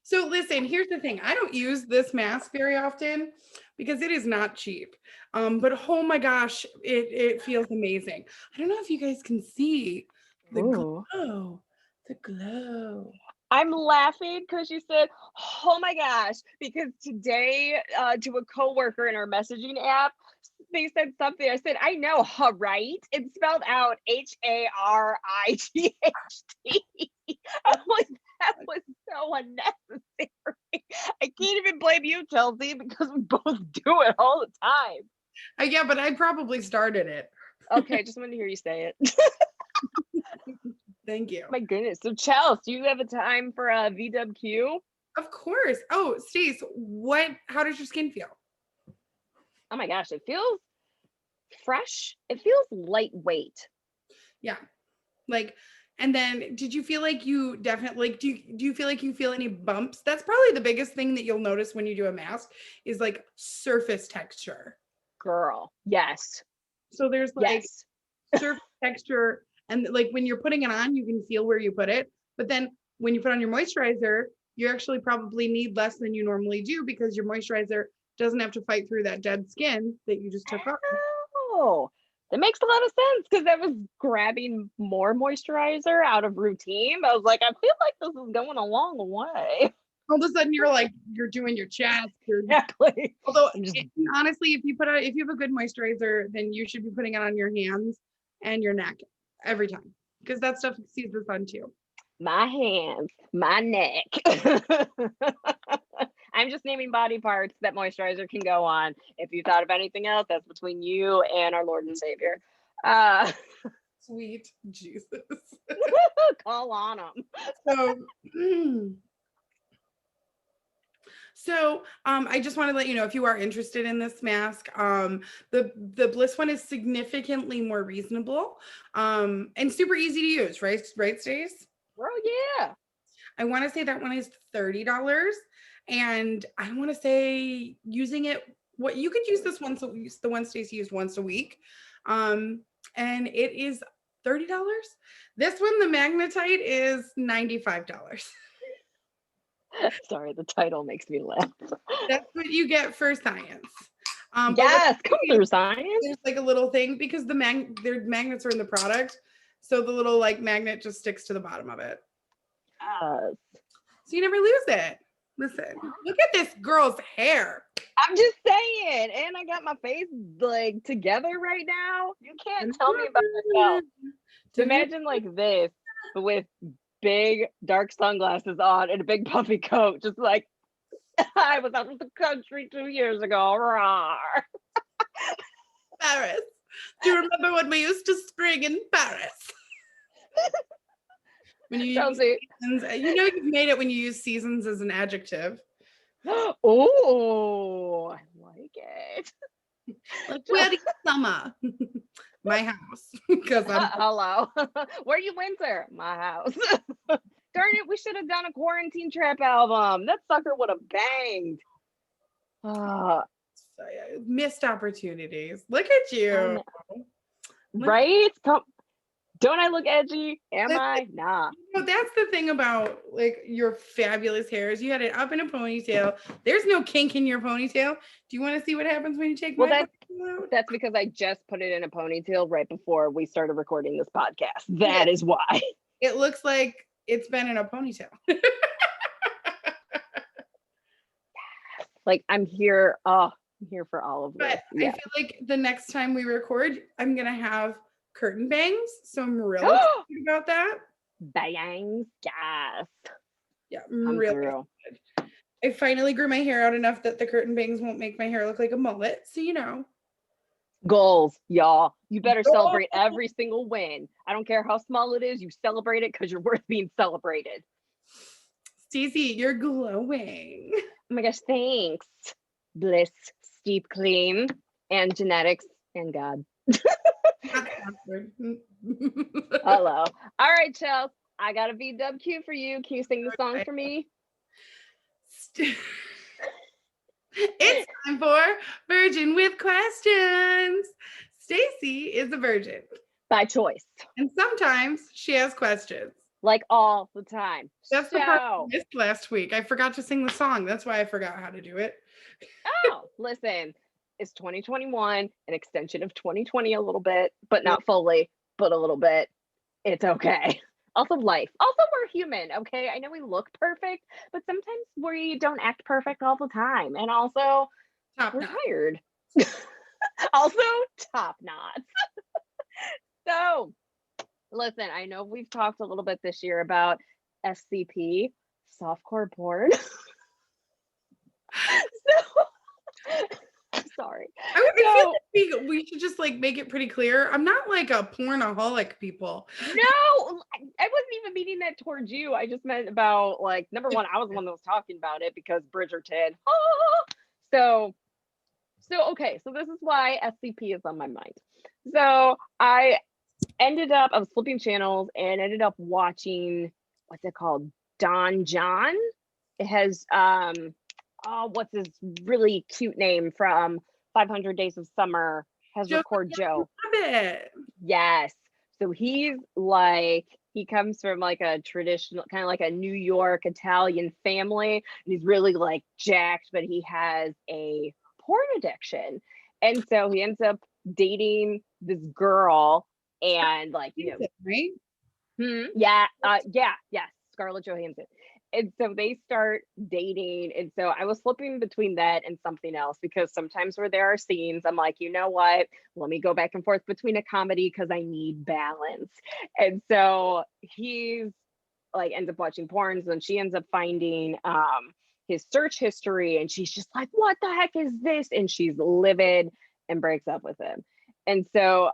So listen, here's the thing. I don't use this mask very often because it is not cheap. But oh my gosh, it feels amazing. I don't know if you guys can see the Ooh. glow. The glow. I'm laughing because you said, oh my gosh, because today to a coworker in our messaging app, they said something. I said, I know, right? It's spelled out Harithht. I'm like, that was so unnecessary. I can't even blame you, Chelsea, because we both do it all the time. Yeah, but I probably started it. Okay, just wanted to hear you say it. Thank you. My goodness. So, Chelsea, do you have a time for a VWQ? Of course. Oh, Stace, how does your skin feel? Oh my gosh, it feels fresh. It feels lightweight. Yeah. Like, and then did you feel like you definitely like do you feel like you feel any bumps? That's probably the biggest thing that you'll notice when you do a mask is like surface texture. Girl, yes. So there's like Yes. surface texture, and like when you're putting it on, you can feel where you put it. But then when you put on your moisturizer, you actually probably need less than you normally do because your moisturizer doesn't have to fight through that dead skin that you just took off. Oh, that makes a lot of sense because I was grabbing more moisturizer out of routine. I was like, I feel like this is going a long way. All of a sudden you're doing your chest. Exactly. Although just- honestly, if you have a good moisturizer, then you should be putting it on your hands and your neck every time because that stuff sees the sun too. My hands, my neck. I'm just naming body parts that moisturizer can go on. If you thought of anything else, that's between you and our Lord and Savior. Sweet Jesus. Call on them. So I just want to let you know if you are interested in this mask, the Bliss one is significantly more reasonable and super easy to use, right, Stace? Girl, yeah. I want to say that one is $30, and I want to say using it, what you could use this once the one Stacey used once a week, and it is $30. This one, the magnetite, is $95. Sorry, the title makes me laugh. That's what you get for science. But Yes, come through science. there's like a little thing because their magnets are in the product, so the little like magnet just sticks to the bottom of it, Yes. so you never lose it. Listen, look at this girl's hair. I'm just saying, and I got my face like together right now. You can't tell me about yourself. Imagine like this, but with big dark sunglasses on and a big puffy coat, just like I was out of the country 2 years ago. Rawr. Paris. Do you remember when we used to spring in Paris? When you use Chelsea. seasons, you know you've made it when you use seasons as an adjective. Oh, I like it. Like, where do you summer? My house. Because I'm Hello. Where you winter? My house. Darn it, we should have done a quarantine trap album. That sucker would have banged. missed opportunities. Look at you. Right? Don't I look edgy? Am I? Nah. Well, that's the thing about like your fabulous hairs. You had it up in a ponytail. There's no kink in your ponytail. Do you want to see what happens when you take my ponytail out? That's because I just put it in a ponytail right before we started recording this podcast. That is why. It looks like it's been in a ponytail. Like I'm here. I'm here for all of this. But I feel like the next time we record, I'm gonna have curtain bangs. So I'm really excited about that. Bangs, yes. Yeah, I'm really excited. I finally grew my hair out enough that the curtain bangs won't make my hair look like a mullet. So you know. Goals, y'all. You better celebrate every single win. I don't care how small it is. You celebrate it because you're worth being celebrated. Stacey, you're glowing. Oh my gosh, thanks. Bliss, steep clean, and genetics, and God. Hello. All right, Chelsea. I got a VW cue for you. Can you sing the song for me? It's time for Virgin with Questions. Stacy is a virgin, By choice. and sometimes she has questions. Like all the time. That's the part I So, missed last week. I forgot to sing the song. That's why I forgot how to do it. listen, it's 2021, an extension of 2020 a little bit, but not fully, but a little bit. It's okay. Also, life. Also, we're human, okay? I know we look perfect, but sometimes we don't act perfect all the time. And also, Top we're notch. tired. Also, top knots. So, listen, I know we've talked a little bit this year about SCP, softcore porn. Sorry. I feel like we should just like make it pretty clear. I'm not like a pornaholic, people. No, I wasn't even meaning that towards you. I just meant about like, number one, I was the one that was talking about it because Bridgerton. So okay, so this is why SCP is on my mind. So I was flipping channels and ended up watching, what's it called? Don John. It has what's his really cute name from 500 Days of Summer, has Record Joe. Yes. So he comes from like a traditional, kind of like a New York Italian family. And he's really like jacked, but he has a porn addiction. And so he ends up dating this girl and like, right? Yes, Scarlett Johansson. And so they start dating. And so I was flipping between that and something else because sometimes where there are scenes, I'm like, you know what? Let me go back and forth between a comedy because I need balance. And so he's like ends up watching porns and she ends up finding his search history and she's just like, what the heck is this? And she's livid and breaks up with him. And so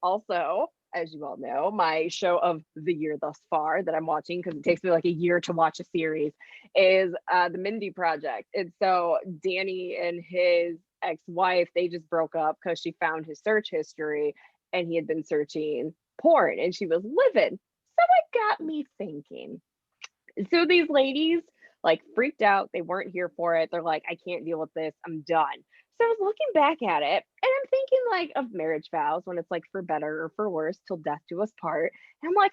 also, as you all know, my show of the year thus far that I'm watching, because it takes me like a year to watch a series, is The Mindy Project. And so Danny and his ex-wife, they just broke up because she found his search history and he had been searching porn and she was livid. So it got me thinking. So these ladies like freaked out. They weren't here for it. They're like, I can't deal with this. I'm done. So I was looking back at it and I'm thinking like of marriage vows when it's like for better or for worse till death do us part. And I'm like,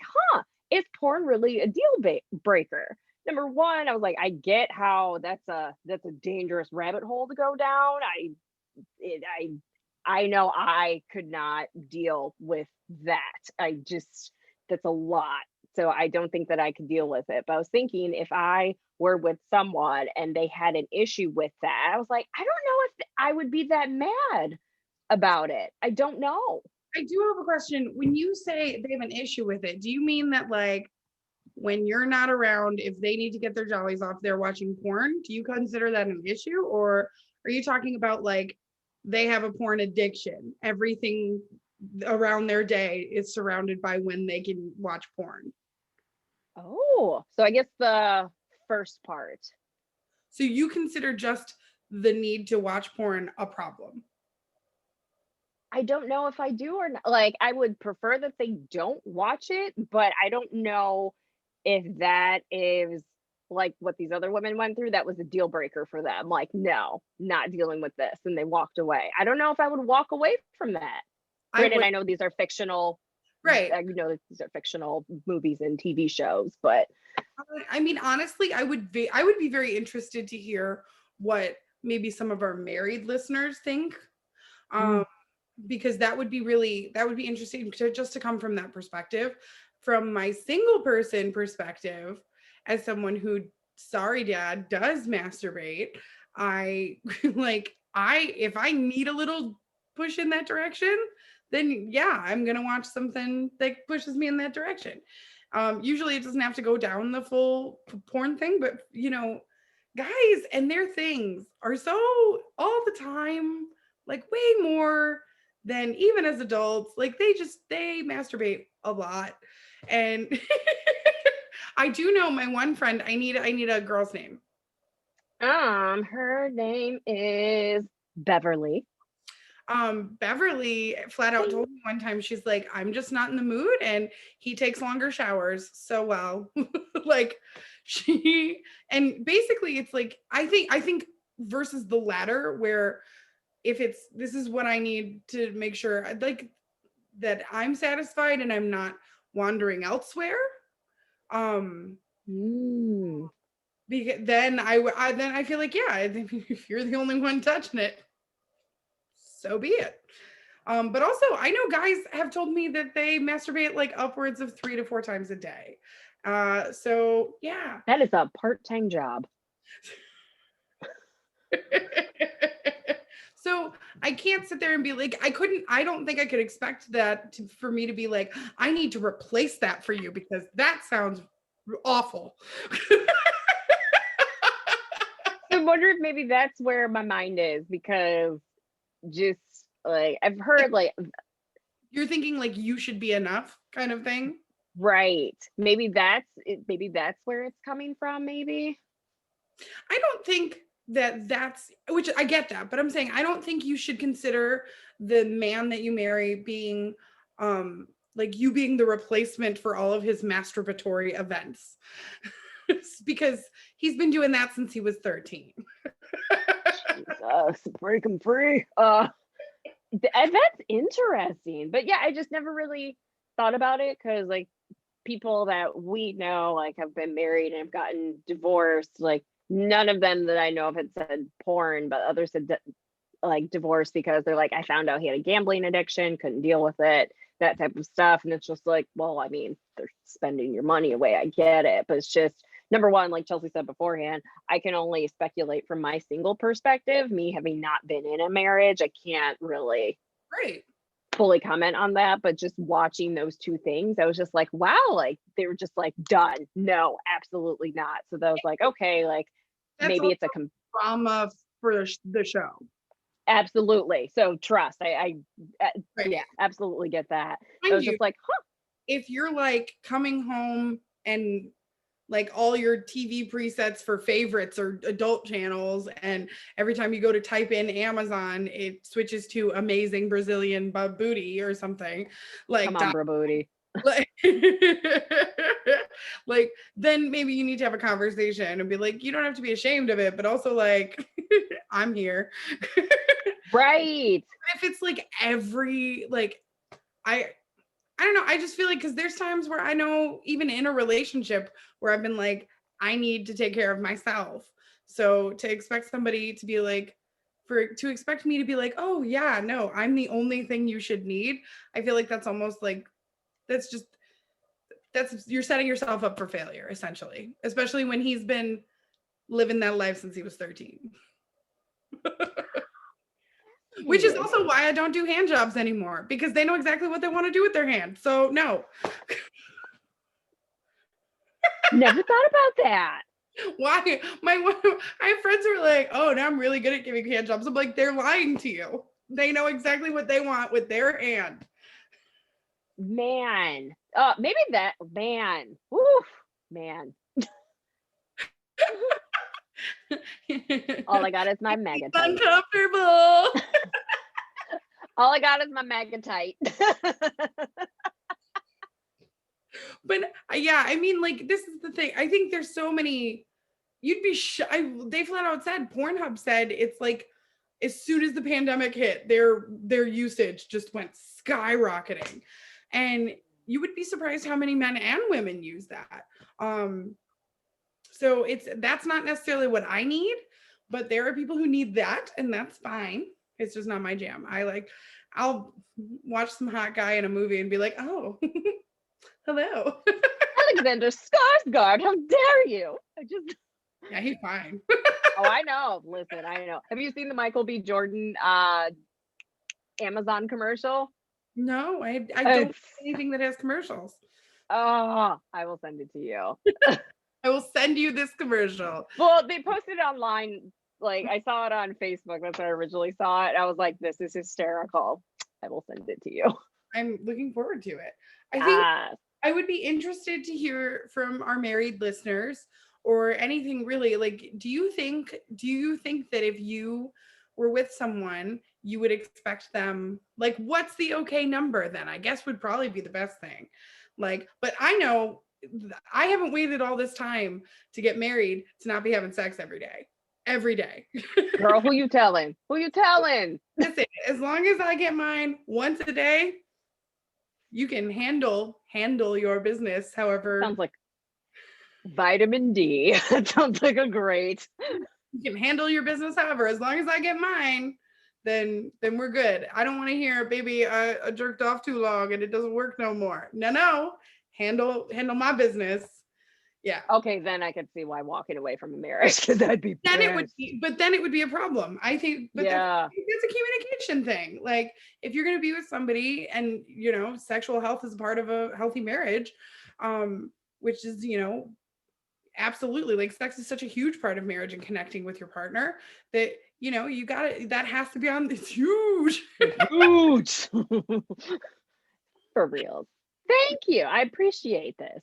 is porn really a deal breaker? Number one, I was like, I get how that's a dangerous rabbit hole to go down. I know I could not deal with that. That's a lot. So I don't think that I could deal with it. But I was thinking if I were with someone and they had an issue with that, I was like, I don't know if I would be that mad about it. I don't know. I do have a question. When you say they have an issue with it, do you mean that like when you're not around, if they need to get their jollies off, they're watching porn? Do you consider that an issue? Or are you talking about like they have a porn addiction? Everything around their day is surrounded by when they can watch porn. Oh, so I guess the first part. So you consider just the need to watch porn a problem? I don't know if I do or not. Like, I would prefer that they don't watch it, but I don't know if that is like what these other women went through. That was a deal breaker for them. Like, no, not dealing with this. And they walked away. I don't know if I would walk away from that. Granted, I know these are fictional. Right. These are fictional movies and TV shows, but I mean, honestly, I would be very interested to hear what maybe some of our married listeners think. Because that would be interesting to come from that perspective. From my single person perspective, as someone who, sorry dad, does masturbate, if I need a little push in that direction, then yeah, I'm gonna watch something that pushes me in that direction. Usually it doesn't have to go down the full porn thing, but guys and their things are so all the time, like way more than even as adults. Like they masturbate a lot. And I do know my one friend, I need a girl's name. her name is Beverly. Beverly flat out told me one time, she's like, I'm just not in the mood, and he takes longer showers. So well, like and basically it's like, I think versus the latter, where if this is what I need to make sure like that I'm satisfied and I'm not wandering elsewhere. Because then I feel like, yeah, if you're the only one touching it, so be it. But also I know guys have told me that they masturbate like upwards of 3 to 4 times a day. So yeah. That is a part-time job. So I can't sit there and be like, I don't think I could expect that for me to be like, I need to replace that for you, because that sounds awful. I wonder if maybe that's where my mind is, because just like I've heard like you're thinking like you should be enough kind of thing. Right. Maybe that's it. Maybe that's where it's coming from. Maybe. I don't think that's, which I get that, but I'm saying I don't think you should consider the man that you marry being like you being the replacement for all of his masturbatory events. Because he's been doing that since he was 13. Jesus, break him free. That's interesting. But yeah, I just never really thought about it, because like people that we know like have been married and have gotten divorced, like none of them that I know of had said porn, but others had like divorced because they're like, I found out he had a gambling addiction, couldn't deal with it, that type of stuff. And it's just like, well, I mean, they're spending your money away, I get it, but it's just, number one, like Chelsea said beforehand, I can only speculate from my single perspective, me having not been in a marriage. I can't really fully comment on that, but just watching those two things, I was just like, wow, like they were just like, done. No, absolutely not. So that was like, okay, like that's maybe it's a drama for the show. Absolutely. So trust. I yeah, absolutely get that. I was just like, huh. If you're like coming home and like all your TV presets for favorites or adult channels, and every time you go to type in Amazon, it switches to amazing Brazilian booty or something. Like, come on, booty. Like then maybe you need to have a conversation and be like, you don't have to be ashamed of it, but also like I'm here. Right. If it's like every like I don't know, I just feel like, because there's times where I know even in a relationship where I've been like, I need to take care of myself. So to expect somebody to be like, to expect me to be like, oh yeah, no, I'm the only thing you should need. I feel like that's almost like, you're setting yourself up for failure, essentially, especially when he's been living that life since he was 13. Which is also why I don't do hand jobs anymore, because they know exactly what they want to do with their hand. So no. Never thought about that. Why? I have friends who are like, oh, now I'm really good at giving hand jobs. I'm like, they're lying to you. They know exactly what they want with their hand. Man. Maybe that, man. Oof, man. All I got is my mega tight. Uncomfortable. All I got is my mega tight. But yeah, I mean, like, this is the thing. I think there's so many, you'd be they flat out said, Pornhub said, it's like, as soon as the pandemic hit, their usage just went skyrocketing. And you would be surprised how many men and women use that. So that's not necessarily what I need, but there are people who need that, and that's fine. It's just not my jam. I'll watch some hot guy in a movie and be like, oh, hello. Alexander Skarsgård, how dare you? Yeah, he's fine. Oh, I know. Listen, I know. Have you seen the Michael B. Jordan Amazon commercial? No, I don't see anything that has commercials. Oh, I will send it to you. I will send you this commercial. Well, they posted it online. Like, I saw it on Facebook. That's where I originally saw it. I was like, this is hysterical. I will send it to you. I'm looking forward to it. I think I would be interested to hear from our married listeners, or anything really. Like, do you think that if you were with someone, you would expect them, like, what's the okay number then? I guess would probably be the best thing. Like, but I know I haven't waited all this time to get married to not be having sex every day. Every day. Girl, who you telling? Who you telling? Listen, as long as I get mine once a day, you can handle your business however Sounds like vitamin D. That sounds like a great. you can handle your business however, as long as I get mine, then we're good. I don't want to hear, baby, I jerked off too long and it doesn't work no more. No, handle my business. Yeah. Okay, then I could see why walking away from a marriage, because that'd be Then it bad. would be, but then it would be a problem. I think, but Yeah. that's a communication thing. Like, if you're going to be with somebody and, you know, sexual health is part of a healthy marriage, which is, you know, absolutely, like, sex is such a huge part of marriage and connecting with your partner that, you know, you got to, that has to be on, it's huge. Huge. For real. Thank you. I appreciate this.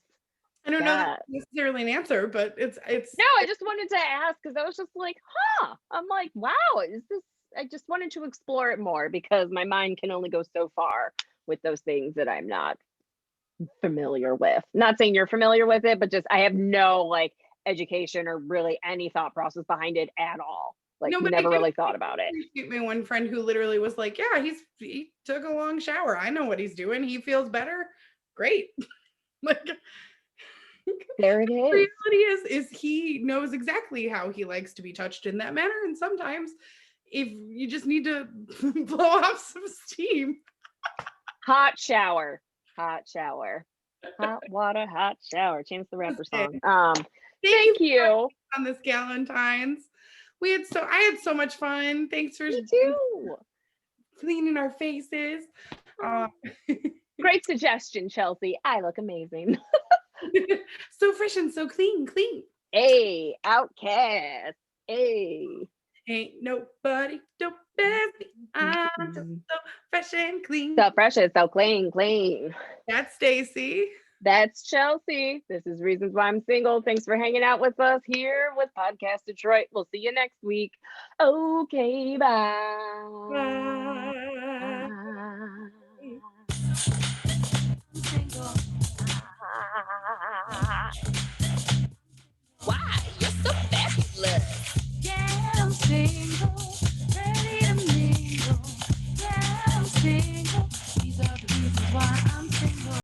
I don't know That- that's necessarily an answer, but it's No, I just wanted to ask because I was just like, huh. I'm like, wow, is this? I just wanted to explore it more because my mind can only go so far with those things that I'm not familiar with. Not saying you're familiar with it, but just I have no like education or really any thought process behind it at all. Like, No, but I never do really thought about it. appreciate my one friend who literally was like, yeah, he took a long shower. I know what he's doing. He feels better. Great. Like, There it the is. reality is he knows exactly how he likes to be touched in that manner. And sometimes if you just need to blow off some steam. Hot shower. Hot shower. Hot water, hot shower. Chance the Rapper song. Thank you. On this Galentine's. I had so much fun. Thanks for Me too. cleaning our faces. Great suggestion, Chelsea. I look amazing. So fresh and so clean. Hey, outcast. Hey. Ain't nobody dope as me. I'm just so fresh and clean. So fresh and so clean. That's Stacy. That's Chelsea. This is Reasons Why I'm Single. Thanks for hanging out with us here with Podcast Detroit. We'll see you next week. Okay, bye. Bye.